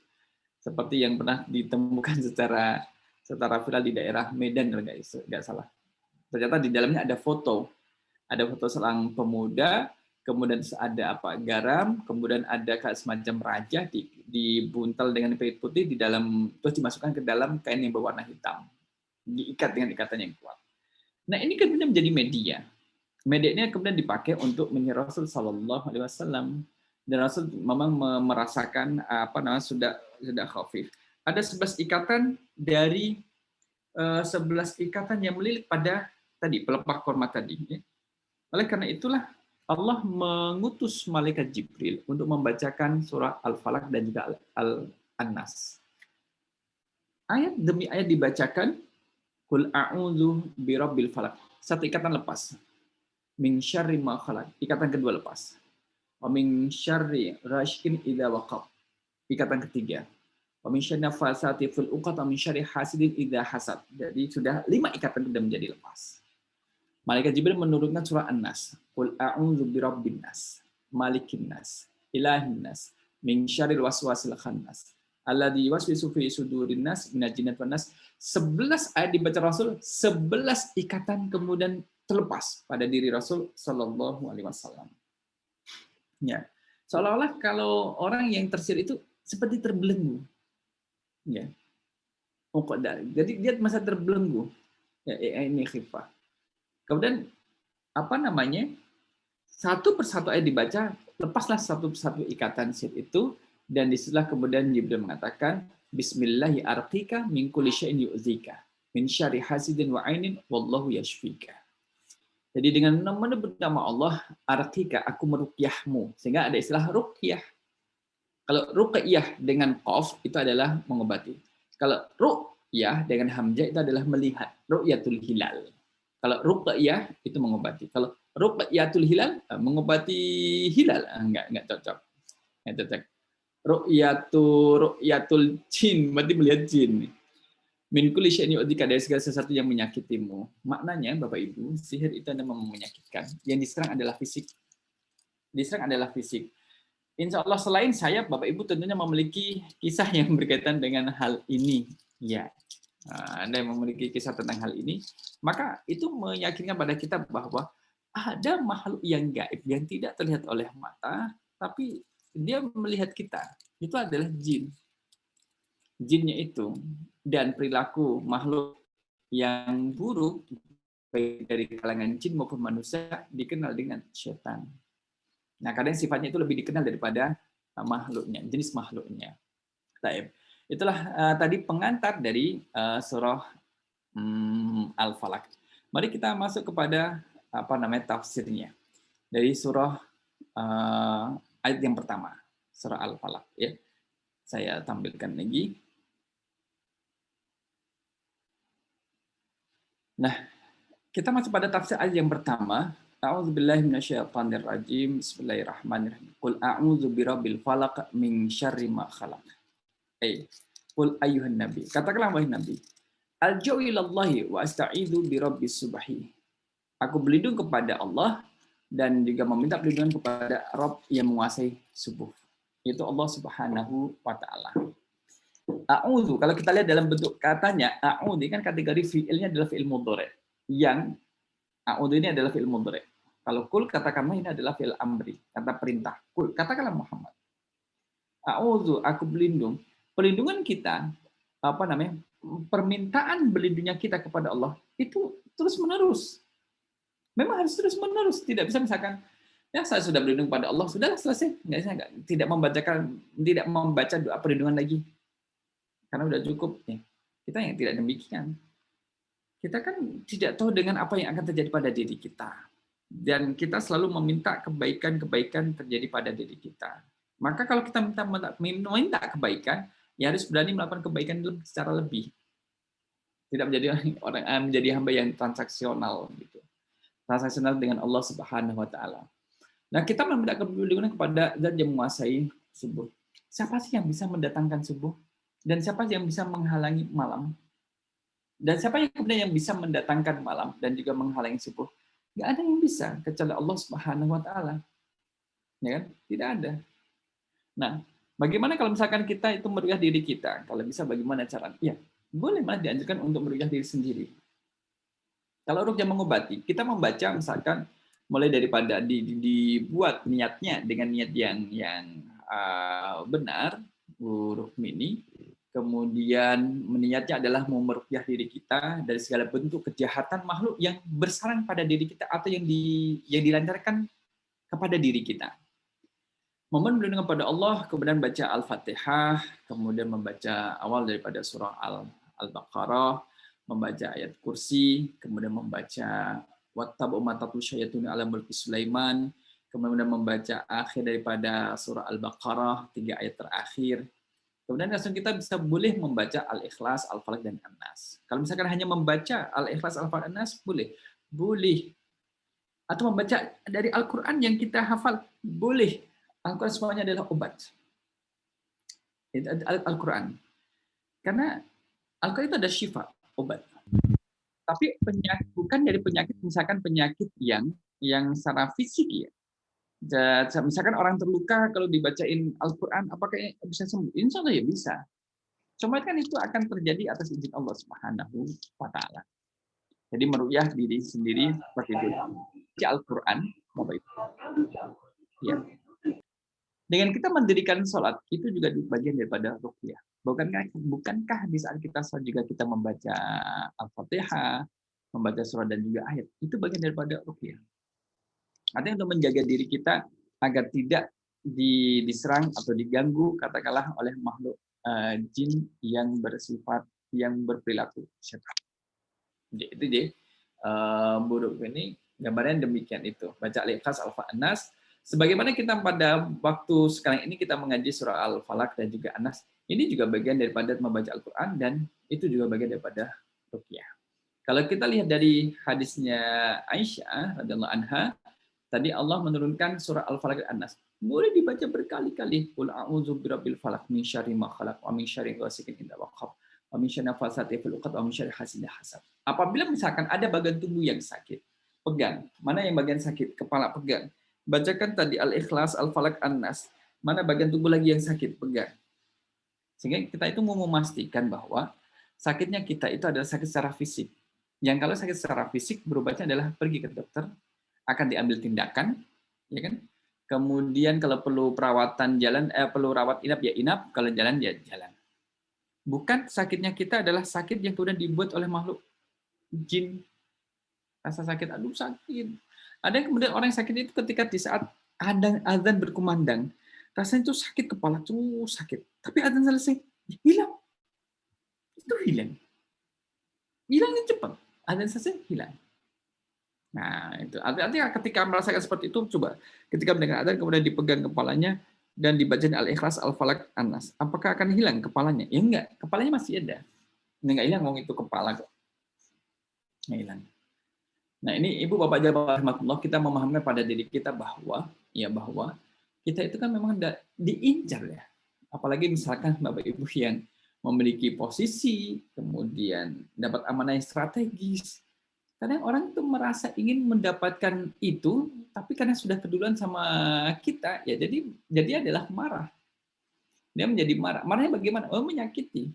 Seperti yang pernah ditemukan secara setara viral di daerah Medan kalau nggak salah. Ternyata di dalamnya ada foto seorang pemuda, kemudian ada apa garam, kemudian ada kayak semacam raja dibuntel dengan kain putih di dalam, terus dimasukkan ke dalam kain yang berwarna hitam, diikat dengan ikatan yang kuat. Nah ini kemudian menjadi media. Media ini kemudian dipakai untuk menyerang Rasul Sallallahu Alaihi Wasallam, dan Rasul memang merasakan apa namanya sudah khafif. Ada 11 ikatan dari 11 ikatan yang melilit pada tadi pelepah korma tadi. Ya. Oleh karena itulah Allah mengutus malaikat Jibril untuk membacakan surah Al-Falaq dan juga Al-Nas. Ayat demi ayat dibacakan, Qul a'udzu birabbil falaq. Satu ikatan lepas. Min syarri ma khalaq. Ikatan kedua lepas. Wa min syarri ghasiqin idza waqab. Ikatan ketiga. Wa min syarri nafasati fil 'uqad wa min syarri hasidin idza hasad. Jadi sudah 5 ikatan sudah menjadi lepas. Malaikat Jibril menurunkan surah An-Nas. Qul a'udzu birabbin nas, malikin nas, ilahin nas, min syarril waswasil khannas, alladzi yuwaswisu fi sudurin nas minal jinnati wan nas. 11 ayat dibaca Rasul, 11 ikatan kemudian terlepas pada diri Rasul Shallallahu Alaihi Wasallam. Ya, seolah-olah kalau orang yang tersihir itu seperti terbelenggu. Ya, jadi dia masa terbelenggu. Ya, ini khifah. Kemudian apa namanya? Satu persatu ayat dibaca, lepaslah satu persatu ikatan sihir itu, dan disitulah kemudian Jibril mengatakan, Bismillahi arqika min kulli syai'in yu'zika min syarri hasidin wa ainin wallahu yashfika. Jadi dengan menyebut nama Allah, arqika, aku meruqyahmu. Sehingga ada istilah ruqyah. Kalau ruqyah dengan qaf itu adalah mengobati. Kalau ruqyah dengan hamzah itu adalah melihat, ru'yatul hilal. Kalau ruqyah itu mengobati. Kalau ruqyatul hilal mengobati hilal, enggak cocok. Enggak cocok. Ru'yatul jin, berarti melihat jin. Min kulli syai'in yu'dzika, dari segala sesuatu yang menyakitimu. Maknanya Bapak Ibu, sihir itu memang menyakitkan. Yang diserang adalah fisik. Diserang adalah fisik. Insya Allah selain saya, Bapak Ibu tentunya memiliki kisah yang berkaitan dengan hal ini. Ya. Anda yang memiliki kisah tentang hal ini, maka itu meyakinkan pada kita bahwa ada makhluk yang gaib yang tidak terlihat oleh mata, tapi dia melihat kita. Itu adalah jin. Jinnya itu dan perilaku makhluk yang buruk baik dari kalangan jin maupun manusia dikenal dengan setan. Nah, kadang sifatnya itu lebih dikenal daripada makhluknya, jenis makhluknya. Baik. Itulah tadi pengantar dari surah Al-Falaq. Mari kita masuk kepada tafsirnya dari surah ayat yang pertama, surah Al-Falaq. Ya, saya tampilkan lagi. Nah, kita masuk pada tafsir ayat yang pertama. A'udzubillahi minasyaitonirrajim. Bismillahirrahmanirrahim. Qul a'udzu birabbil falaq min syarri ma khalaq. Qul ayyuhan nabi. Katakanlah wahai nabi. Alja'u ilallahi wa asta'idzu birabbis subhi. Aku berlindung kepada Allah dan juga meminta perlindungan kepada Rabb yang menguasai subuh. Itu Allah Subhanahu wa taala. A'udzu, kalau kita lihat dalam bentuk katanya, a'udzu kan kategori fi'ilnya adalah fi'il mudhari. Yang a'udzu ini adalah fi'il mudhari. Kalau kul katakanlah ini adalah fi'il amri, kata perintah. Kul katakanlah Muhammad. A'udzu, aku berlindung. Perlindungan kita, permintaan berlindungnya kita kepada Allah itu terus menerus. Memang harus terus menerus, tidak bisa misalkan ya saya sudah berlindung pada Allah, sudah selesai, tidak membaca doa perlindungan lagi karena sudah cukup. Ya. Kita yang tidak demikian, kita kan tidak tahu dengan apa yang akan terjadi pada diri kita, dan kita selalu meminta kebaikan terjadi pada diri kita. Maka kalau kita minta kebaikan, ya harus berani melakukan kebaikan secara lebih. Tidak menjadi hamba yang transaksional gitu. Transaksional dengan Allah Subhanahu wa taala. Nah, kita meminta perlindungan kepada Zat yang menguasai subuh. Siapa sih yang bisa mendatangkan subuh? Dan siapa yang bisa menghalangi malam? Dan siapa yang kemudian yang bisa mendatangkan malam dan juga menghalangi subuh? Enggak ada yang bisa kecuali Allah Subhanahu wa taala. Ya kan? Tidak ada. Nah, bagaimana kalau misalkan kita itu meruqyah diri kita? Kalau bisa bagaimana caranya? Ya, boleh malah dianjurkan untuk meruqyah diri sendiri. Kalau ruqyah mengobati, kita membaca misalkan mulai daripada dibuat niatnya dengan niat yang benar, Bu Rukmini, kemudian niatnya adalah mau meruqyah diri kita dari segala bentuk kejahatan makhluk yang bersarang pada diri kita atau yang dilancarkan kepada diri kita. Momen berlindung kepada Allah, kemudian baca Al-Fatihah, kemudian membaca awal daripada surah Al-Baqarah, membaca ayat kursi, kemudian membaca Wattabu ma tatlu syayatun ala mulki Sulaiman, kemudian membaca akhir daripada surah Al-Baqarah, 3 ayat terakhir. Kemudian langsung kita bisa boleh membaca Al-Ikhlas, Al-Falaq, dan An-Nas. Kalau misalkan hanya membaca Al-Ikhlas, Al-Falaq, An-Nas, boleh. Boleh. Atau membaca dari Al-Quran yang kita hafal, boleh. Al-Quran semuanya adalah obat. Al-Quran. Karena Al-Quran itu ada syifa, obat. Tapi bukan dari penyakit, misalkan penyakit yang secara fisik ya. Misalkan orang terluka kalau dibacain Al-Quran, apakah bisa sembuh? Insya Allah ya bisa. Cuma kan itu akan terjadi atas izin Allah Subhanahu wa Ta'ala. Jadi meruqyah diri sendiri seperti itu. Al-Quran, Bapak Ibu. Ya. Dengan kita mendirikan sholat, itu juga bagian daripada ruqyah. Bukankah di saat kita sholat juga kita membaca Al-Fatihah, membaca surah dan juga ayat, itu bagian daripada ruqyah. Artinya untuk menjaga diri kita agar tidak diserang atau diganggu, katakanlah oleh makhluk jin yang bersifat, yang berperilaku setan. Itu dia, buruk ini gambarnya demikian itu. Baca Al-Ikhlas, Al-Falaq, An-Nas. Sebagaimana kita pada waktu sekarang ini kita mengaji surah Al-Falaq dan juga An-Nas, ini juga bagian daripada membaca Al-Quran dan itu juga bagian daripada ruqyah. Kalau kita lihat dari hadisnya Aisyah radhiyallahu anha, tadi Allah menurunkan surah Al-Falaq dan An-Nas. Boleh dibaca berkali-kali. Qul a'udzu birabbil falaq min syarri ma khalaq wa min syarri ghasiqin idza waqab wa min syarri nafasati fil 'uqad wa min syarri hasidin hasad. Apabila misalkan ada bagian tubuh yang sakit, pegang. Mana yang bagian sakit? Kepala, pegang. Bacakan tadi Al-Ikhlas, Al-Falaq, An-Nas. Mana bagian tubuh lagi yang sakit? Pegang. Sehingga kita itu mau memastikan bahwa sakitnya kita itu adalah sakit secara fisik. Yang kalau sakit secara fisik berobatnya adalah pergi ke dokter, akan diambil tindakan, ya kan? Kemudian kalau perlu perawatan jalan, perlu rawat inap ya inap, kalau jalan ya jalan. Bukan sakitnya kita adalah sakit yang kemudian dibuat oleh makhluk jin. Rasa sakit, aduh sakit. Ada yang kemudian orang yang sakit itu ketika di saat azan berkumandang, rasanya itu sakit, kepala tuh sakit. Tapi azan selesai, hilang. Itu hilang. Hilangnya cepat. Azan selesai, hilang. Nah, itu artinya ketika merasakan seperti itu, coba ketika mendengar azan kemudian dipegang kepalanya dan dibaca Al-Ikhlas, Al-Falaq, An-Nas. Apakah akan hilang kepalanya? Ya enggak, kepalanya masih ada. Enggak hilang ngomong itu kepala kok. Enggak hilang. Nah, ini Ibu Bapak Jamaah rahmatullah, kita memahami pada diri kita bahwa kita itu kan memang diincar ya. Apalagi misalkan Bapak Ibu yang memiliki posisi, kemudian dapat amanah yang strategis. Kadang orang itu merasa ingin mendapatkan itu, tapi karena sudah keduluan sama kita, ya jadi adalah marah. Dia menjadi marah. Marahnya bagaimana? Oh, menyakiti.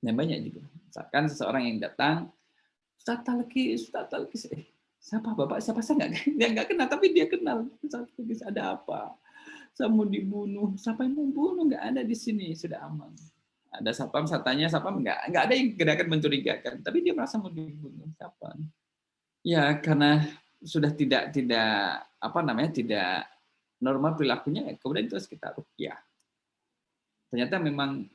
Nah, banyak juga. Misalkan seseorang yang datang, Ustaz Talqis, siapa Bapak? Siapa saya nggak kenal, tapi dia kenal. Ustaz Talqis, ada apa? Saya mau dibunuh. Siapa yang mau bunuh? Nggak ada di sini, sudah aman. Ada satpam, saya tanya satpam, nggak ada yang gerakan mencurigakan, tapi dia merasa mau dibunuh. Siapa? Ya karena sudah tidak normal perilakunya, kemudian terus kita ruqyah. Ternyata memang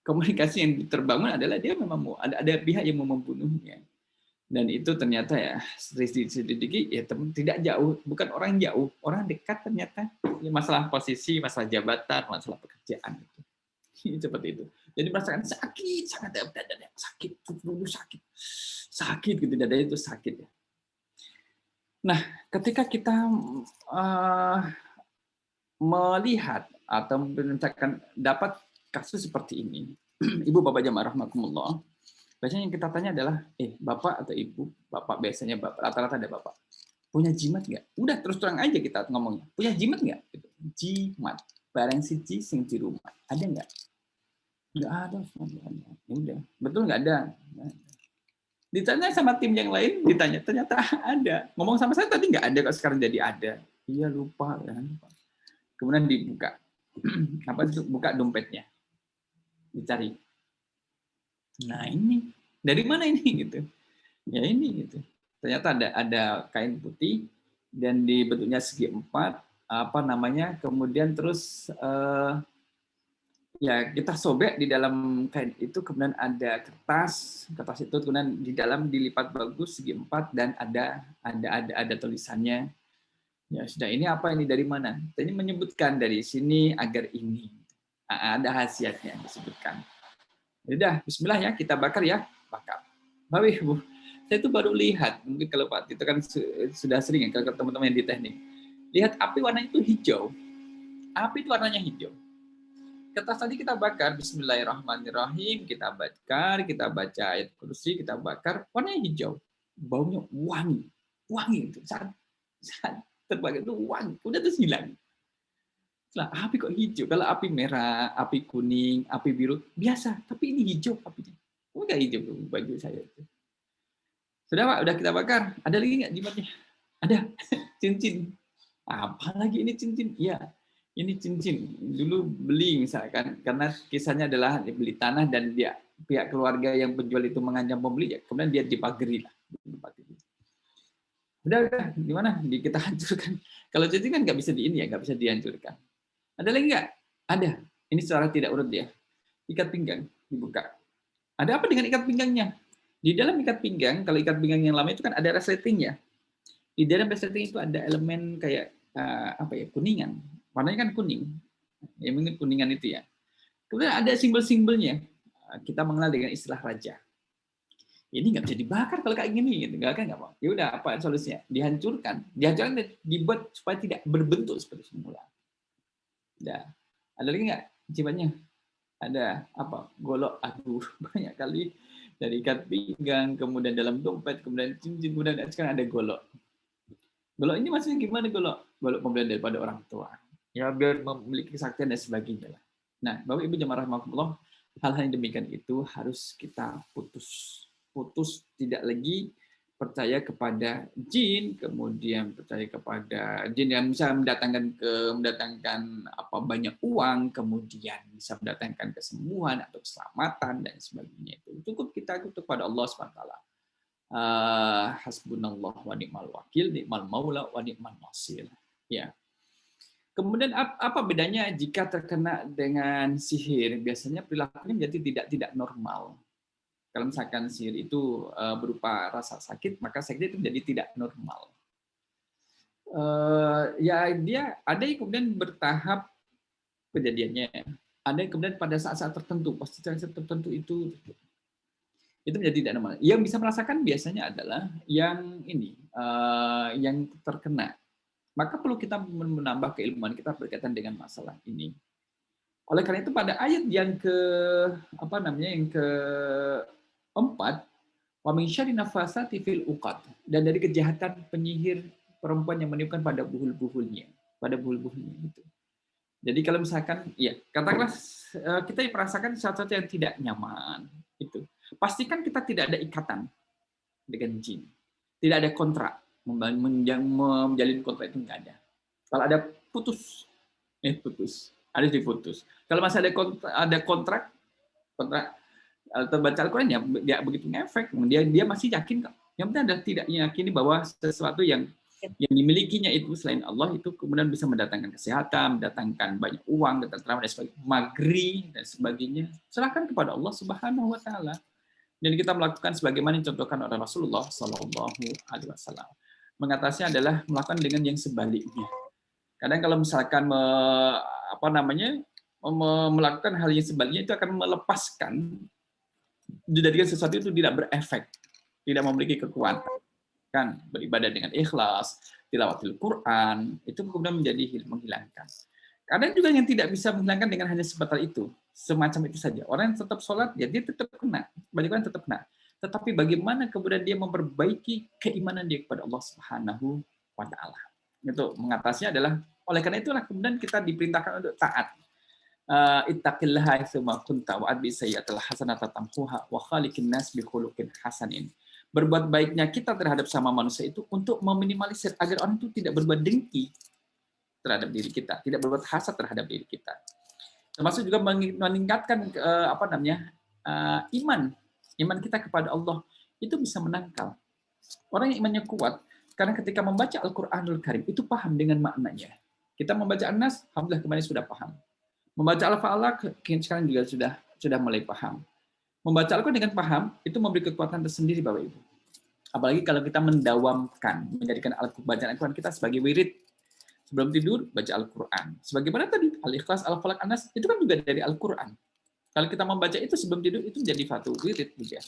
komunikasi yang terbangun adalah dia memang mau ada pihak yang mau membunuhnya. Dan itu ternyata ya sedikit ya tidak jauh, bukan orang jauh, orang dekat ternyata. Masalah posisi, masalah jabatan, masalah pekerjaan itu. Seperti itu. Jadi merasakan sakit, sangat sakit, dulu sakit gitu, dada itu sakit ya. Nah, ketika kita melihat atau menceritakan dapat kasus seperti ini, Ibu Bapak Jamaah rahmatullah, biasanya yang kita tanya adalah, Bapak atau Ibu, Bapak biasanya Bapak, rata-rata ada Bapak, punya jimat nggak? Udah terus terang aja kita ngomongnya, punya jimat nggak? Jimat, barang siji sing di rumah, ada nggak? Nggak ada. Ya udah, betul nggak ada? Ditanya sama tim yang lain, ditanya ternyata ada. Ngomong sama saya tadi nggak ada, kok sekarang jadi ada. Iya lupa kan. Kemudian dibuka, apa itu? Buka dompetnya, dicari. Nah ini dari mana ini gitu? Ya ini gitu. Ternyata ada kain putih dan dibentuknya segi empat, apa namanya? Kemudian terus ya kita sobek di dalam kain itu, kemudian ada kertas itu kemudian di dalam dilipat bagus segi empat dan ada tulisannya. Ya sudah, ini apa, ini dari mana? Ini menyebutkan dari sini agar ini. Ada khasiatnya disebutkan. Sudah, bismillah ya, kita bakar ya. Bakar. Bapak Ibu, saya itu baru lihat, mungkin kalau Pak itu kan sudah sering ya, kalau teman-teman yang di teknik. Lihat api warnanya itu hijau. Api itu warnanya hijau. Kertas tadi kita bakar, bismillahirrahmanirrahim, kita baca ayat kursi, kita bakar, warnanya hijau. Baunya wangi. Wangi itu. Saat terbakar itu wangi. Udah terus hilang. Lah, api kok hijau? Kalau api merah, api kuning, api biru, biasa. Tapi ini hijau apinya. Enggak hijau baju saya itu. Sudah Pak, udah kita bakar. Ada lagi nggak jimatnya? Ada. Cincin. Apalagi ini cincin? Iya, ini cincin. Dulu beli misalkan, karena kisahnya adalah beli tanah dan dia pihak keluarga yang penjual itu mengancam pembeli, ya, kemudian dia dipagari lah. Udah, gimana? Kita hancurkan. Kalau cincin kan nggak bisa nggak bisa dihancurkan. Ada lagi nggak? Ada. Ini secara tidak urut ya. Ikat pinggang dibuka. Ada apa dengan ikat pinggangnya? Di dalam ikat pinggang, kalau ikat pinggang yang lama itu kan ada resletingnya. Di dalam resleting itu ada elemen kayak apa ya, kuningan. Warnanya kan kuning. Ya mungkin kuningan itu ya. Kemudian ada simbol-simbolnya. Kita mengenal dengan istilah raja. Ini nggak bisa dibakar kalau kayak gini, gitu. Nggak mau. Ya udah, apa solusinya? Dihancurkan. Dibuat supaya tidak berbentuk seperti semula. Udah. Ada lagi nggak jimatnya? Ada apa? Golok. Aduh, banyak kali. Dari ikat pinggang, kemudian dalam dompet, kemudian cincin, kemudian sekarang ada golok. Golok ini maksudnya gimana golok? Golok pemberian daripada orang tua. Ya biar memiliki kesaktian dan sebagainya. Nah, Bapak Ibu jemaah rahimakumullah, hal-hal yang demikian itu harus kita putus. Putus, tidak lagi percaya kepada jin, kemudian percaya kepada jin yang bisa mendatangkan apa banyak uang, kemudian bisa mendatangkan kesembuhan atau keselamatan dan sebagainya. Itu cukup kita kepada Allah SWT. Hasbunallah wa ni'mal wakil, ni'mal maula wa ni'mal nasir. Ya. Kemudian apa bedanya jika terkena dengan sihir? Biasanya perilakunya menjadi tidak normal. Kalau misalkan sihir itu berupa rasa sakit, maka sakit itu menjadi tidak normal. Ya dia ada yang kemudian bertahap kejadiannya, ada yang kemudian pada saat-saat tertentu, pasti saat tertentu itu menjadi tidak normal. Yang bisa merasakan biasanya adalah yang ini, yang terkena. Maka perlu kita menambah keilmuan kita berkaitan dengan masalah ini. Oleh karena itu pada ayat yang keempat, wa min syarri nafasati fil uqad, dan dari kejahatan penyihir perempuan yang meniupkan pada buhul-buhulnya, gitu. Jadi kalau misalkan ya katakanlah kita merasakan sesuatu yang tidak nyaman, itu pastikan kita tidak ada ikatan dengan jin, tidak ada kontrak, menjalin kontrak itu nggak ada. Kalau ada putus, harus diputus. Kalau masih ada kontrak atau baca Al-Quran ya dia begitu ngefek, dia masih yakin kok. Yang penting adalah tidak yakini bahwa sesuatu yang dimilikinya itu selain Allah itu kemudian bisa mendatangkan kesehatan, mendatangkan banyak uang, ketentraman dan sebagainya, magri dan sebagainya. Serahkan kepada Allah Subhanahu wa taala. Dan kita melakukan sebagaimana dicontohkan oleh Rasulullah Shallallahu alaihi wasallam. Mengatasinya adalah melakukan dengan yang sebaliknya. Kadang kalau misalkan melakukan hal yang sebaliknya itu akan melepaskan, dijadikan sesuatu itu tidak berefek, tidak memiliki kekuatan. Kan beribadah dengan ikhlas, tilawatil Quran, itu kemudian menjadi menghilangkan. Ada juga yang tidak bisa menghilangkan dengan hanya sebatas itu, semacam itu saja. Orang yang tetap sholat, ya dia tetap kena, banyak orang tetap kena. Tetapi bagaimana kemudian dia memperbaiki keimanan dia kepada Allah Subhanahu wa taala. Itu mengatasinya adalah oleh karena itulah kemudian kita diperintahkan untuk taat. ittaqillaha aitsuma kunta wa adbi sayyi'atal hasanata tamhuha wa khaliqin nas bi khuluqin hasanin. Berbuat baiknya kita terhadap sama manusia itu untuk meminimalisir agar orang itu tidak berbuat dengki terhadap diri kita, tidak berbuat hasad terhadap diri kita. Termasuk juga meningkatkan iman kita kepada Allah itu bisa menangkal. Orang yang imannya kuat karena ketika membaca Al-Qur'anul Karim itu paham dengan maknanya. Kita membaca An-Nas, alhamdulillah kemarin sudah paham. Membaca Al-Falaq sekarang juga sudah mulai paham. Membaca Al-Quran dengan paham itu memberi kekuatan tersendiri Bapak Ibu. Apalagi kalau kita mendawamkan, menjadikan bacaan Al-Quran kita sebagai wirid. Sebelum tidur, baca Al-Quran. Sebagaimana tadi, Al-Ikhlas, Al-Falaq, An-Nas, itu kan juga dari Al-Quran. Kalau kita membaca itu sebelum tidur, itu menjadi satu wirid juga.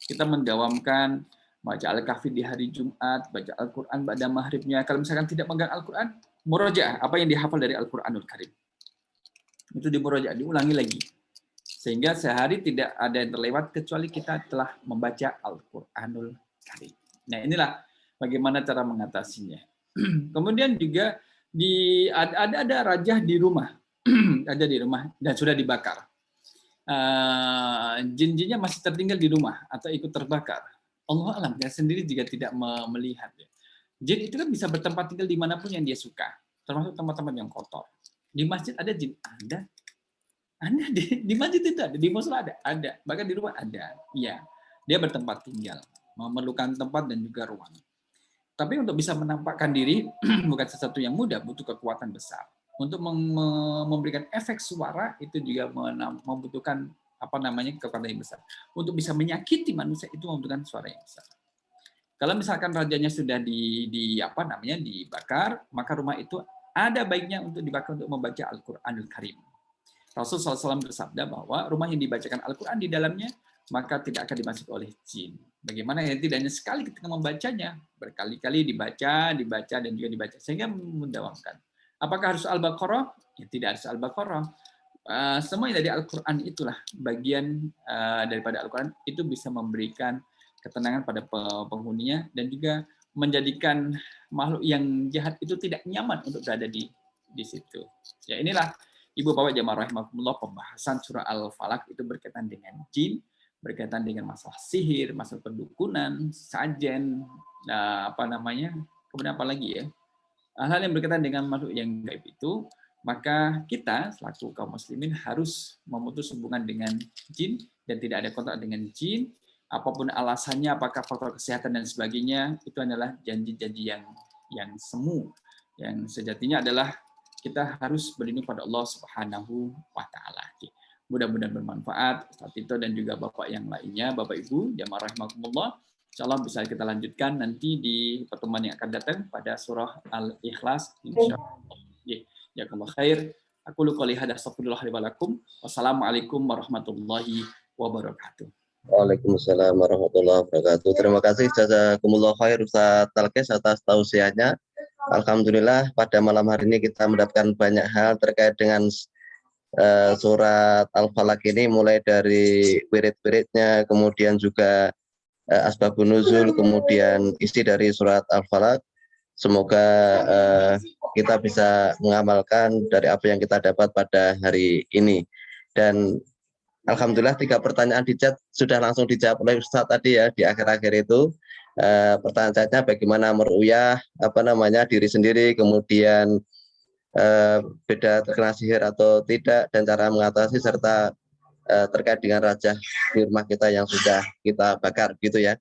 Kita mendawamkan, baca Al-Kahfi di hari Jumat, baca Al-Quran pada maghribnya. Kalau misalkan tidak megang Al-Quran, murojaah, apa yang dihafal dari Al-Quranul Karim. Itu dimurojaah, diulangi lagi. Sehingga sehari tidak ada yang terlewat kecuali kita telah membaca Al-Quranul Karim. Nah inilah bagaimana cara mengatasinya. Kemudian juga ada raja di rumah, raja di rumah dan sudah dibakar. Jin-jinnya masih tertinggal di rumah atau ikut terbakar. Allah alam, dia sendiri juga tidak melihat. Jin itu kan bisa bertempat tinggal dimanapun yang dia suka, termasuk tempat-tempat yang kotor. Di masjid ada jin, ada di masjid itu ada, di musola ada, bahkan di rumah ada. Iya, dia bertempat tinggal, memerlukan tempat dan juga ruang. Tapi untuk bisa menampakkan diri bukan sesuatu yang mudah, butuh kekuatan besar. Untuk memberikan efek suara itu juga membutuhkan kekuatan yang besar. Untuk bisa menyakiti manusia itu membutuhkan suara yang besar. Kalau misalkan rajanya sudah dibakar, maka rumah itu ada baiknya untuk dibakar untuk membaca Al-Qur'anul Karim. Rasulullah SAW bersabda bahwa rumah yang dibacakan Al-Quran di dalamnya maka tidak akan dimasuki oleh jin. Bagaimana ya, tidak hanya sekali ketika membacanya, berkali-kali dibaca dan juga dibaca sehingga mendawamkan. Apakah harus Al-Baqarah? Ya, tidak harus Al-Baqarah. Semua yang dari Al-Quran itulah bagian daripada Al-Quran itu bisa memberikan ketenangan pada penghuninya dan juga menjadikan makhluk yang jahat itu tidak nyaman untuk berada di situ. Ya inilah Ibu Bapak jamaah rahimakumullah, pembahasan surah Al-Falaq itu berkaitan dengan jin, berkaitan dengan masalah sihir, masalah pendukunan, sajen, kemudian apa lagi ya? Hal-hal yang berkaitan dengan makhluk yang gaib itu, maka kita selaku kaum muslimin harus memutus hubungan dengan jin dan tidak ada kontak dengan jin. Apapun alasannya, apakah faktor kesehatan dan sebagainya, itu adalah janji-janji yang semu. Yang sejatinya adalah kita harus berlindung pada Allah Subhanahu wa taala. Mudah-mudahan bermanfaat Ustaz Tito dan juga Bapak yang lainnya, Bapak Ibu jamaah rahimakumullah. Insyaallah bisa kita lanjutkan nanti di pertemuan yang akan datang pada surah Al-Ikhlas insyaallah. Jazakallahu khair. Aku qouli hadza astaghfirullah li wa lakum. Wassalamualaikum warahmatullahi wabarakatuh. Waalaikumsalam warahmatullahi wabarakatuh. Terima kasih jazakumullah khair Ustaz Talkes atas tausiahnya. Alhamdulillah pada malam hari ini kita mendapatkan banyak hal terkait dengan surat Al-Falaq ini, mulai dari wirid-wiridnya, kemudian juga asbabun nuzul, kemudian isi dari surat Al-Falaq. Semoga kita bisa mengamalkan dari apa yang kita dapat pada hari ini. Dan alhamdulillah 3 pertanyaan di chat sudah langsung dijawab oleh Ustaz tadi ya di akhir-akhir itu. Pertanyaan chatnya bagaimana meruyah diri sendiri, kemudian beda terkena sihir atau tidak dan cara mengatasi, serta terkait dengan raja di rumah kita yang sudah kita bakar gitu ya.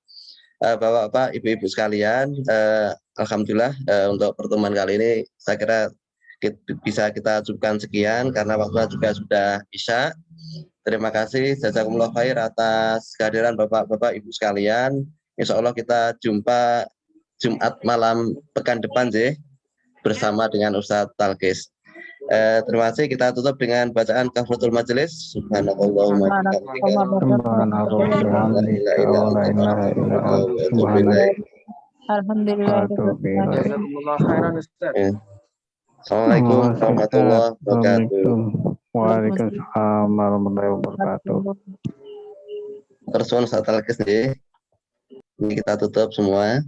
Bapak-bapak, ibu-ibu sekalian, alhamdulillah untuk pertemuan kali ini saya kira bisa kita cukupkan sekian karena waktunya juga sudah isya. Terima kasih jazakumullah khair atas kehadiran Bapak-bapak Ibu sekalian. Insya Allah kita jumpa Jumat malam pekan depan bersama dengan Ustadz Talkes. Terima kasih, kita tutup dengan bacaan kafaratul majelis. Subhanallahumma Assalamualaikum warahmatullahi wabarakatuh. Waalaikumsalam warahmatullahi wabarakatuh. Terus Ustadz Talkes ini kita tutup semua.